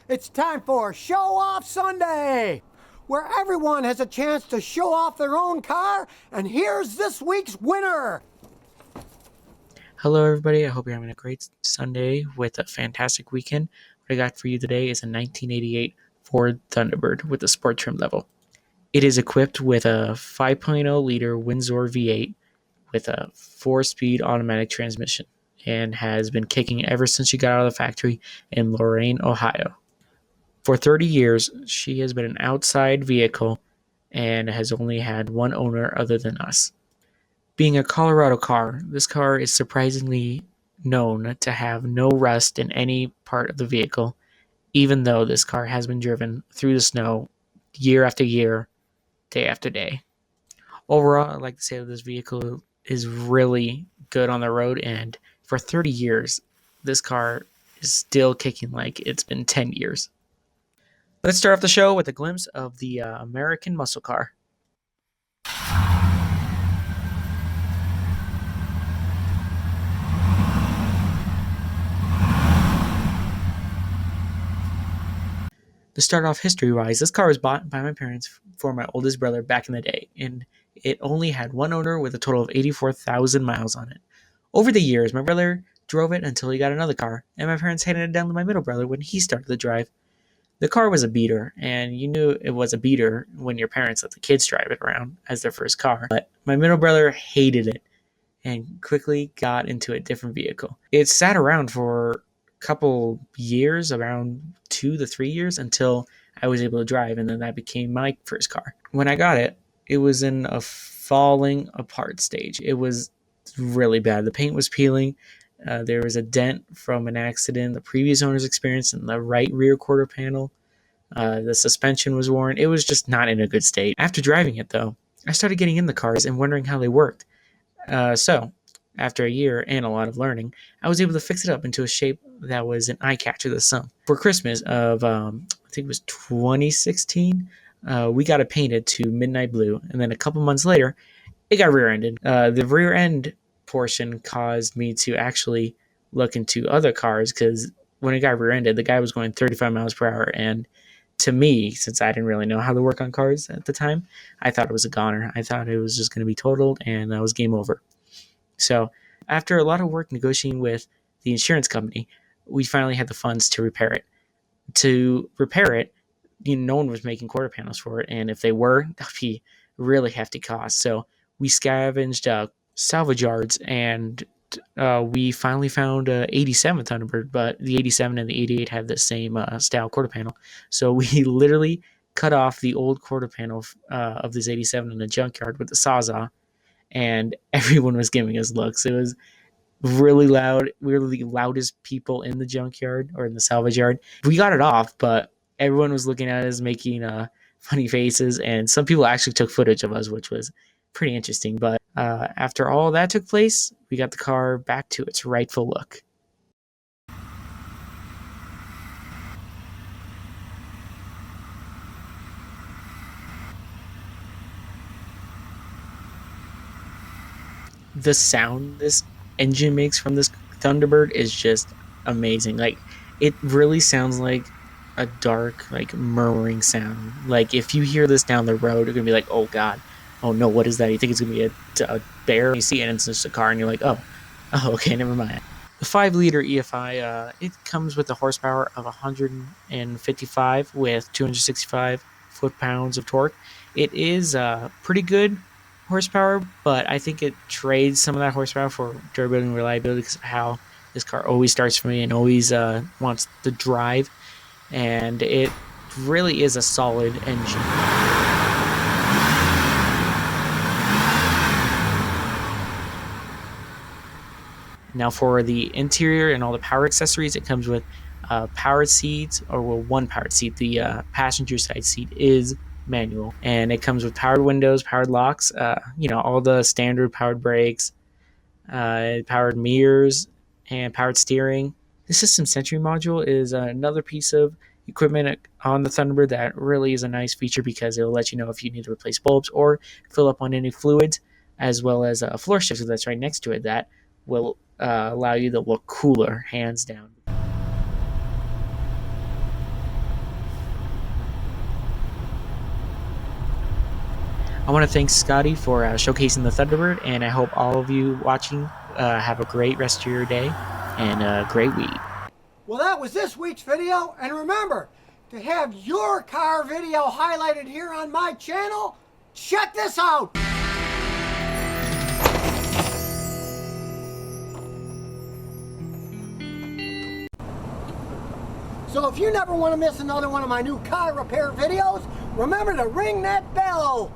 It's time for Show Off Sunday, where everyone has a chance to show off their own car, and here's this week's winner. Hello everybody, I hope you're having a great Sunday with a fantastic weekend. What I got for you today is a 1988 Ford Thunderbird with a sport trim level. It is equipped with a 5.0 liter Windsor V8 with a 4-speed automatic transmission and has been kicking ever since she got out of the factory in Lorain, Ohio. For 30 years, she has been an outside vehicle and has only had one owner other than us. Being a Colorado car, this car is surprisingly known to have no rust in any part of the vehicle, even though this car has been driven through the snow year after year, day after day. Overall, I'd like to say that this vehicle is really good on the road, and for 30 years, this car is still kicking like it's been 10 years. Let's start off the show with a glimpse of the American muscle car. To start off history-wise, this car was bought by my parents for my oldest brother back in the day, and it only had one owner with a total of 84,000 miles on it. Over the years, my brother drove it until he got another car, and my parents handed it down to my middle brother when he started to drive. The car was a beater, and you knew it was a beater when your parents let the kids drive it around as their first car. But my middle brother hated it and quickly got into a different vehicle. It sat around for a couple years, around 2 to 3 years, until I was able to drive, and then that became my first car. When I got it, it was in a falling apart stage. It was really bad. The paint was peeling. There was a dent from an accident the previous owners experienced in the right rear quarter panel. The suspension was worn. It was just not in a good state. After driving it, though, I started getting in the cars and wondering how they worked. So, after a year and a lot of learning, I was able to fix it up into a shape that was an eye catcher to some. For Christmas of, I think it was 2016, we got it painted to midnight blue, and then a couple months later, it got rear-ended. The rear end portion caused me to actually look into other cars, because when it got rear-ended, the guy was going 35 miles per hour, and to me, since I didn't really know how to work on cars at the time, I thought it was a goner. I thought it was just going to be totaled, and that was game over. So after a lot of work negotiating with the insurance company, we finally had the funds to repair it. To repair it, no one was making quarter panels for it, and if they were, that'd be really hefty cost. So we scavenged salvage yards, and we finally found a 87 Thunderbird, but the 87 and the 88 had the same style quarter panel. So we literally cut off the old quarter panel of this 87 in a junkyard with the Sawzall, and everyone was giving us looks. It was really loud. We were the loudest people in the junkyard or in the salvage yard. We got it off, but everyone was looking at us making funny faces, and some people actually took footage of us, which was pretty interesting. But after all that took place, we got the car back to its rightful look. The sound this engine makes from this Thunderbird is just amazing. Like, it really sounds like a dark, like, murmuring sound. Like, if you hear this down the road, you're gonna be like, oh god, oh no, what is that? You think it's gonna be a bear? You see it, and it's just a car, and you're like, oh okay, never mind. The 5-liter EFI, it comes with a horsepower of 155 with 265 foot-pounds of torque. It is pretty good horsepower, but I think it trades some of that horsepower for durability and reliability because of how this car always starts for me and always wants to drive, and it really is a solid engine. Now for the interior and all the power accessories, it comes with powered seats, or well, one powered seat. The passenger side seat is manual, and it comes with powered windows, powered locks, all the standard powered brakes, powered mirrors, and powered steering. The System Sentry module is another piece of equipment on the Thunderbird that really is a nice feature because it'll let you know if you need to replace bulbs or fill up on any fluids, as well as a floor shifter that's right next to it that will allow you to look cooler, hands down. I want to thank Scotty for showcasing the Thunderbird, and I hope all of you watching have a great rest of your day and a great week. Well, that was this week's video, and remember, to have your car video highlighted here on my channel, check this out! So if you never want to miss another one of my new car repair videos, remember to ring that bell!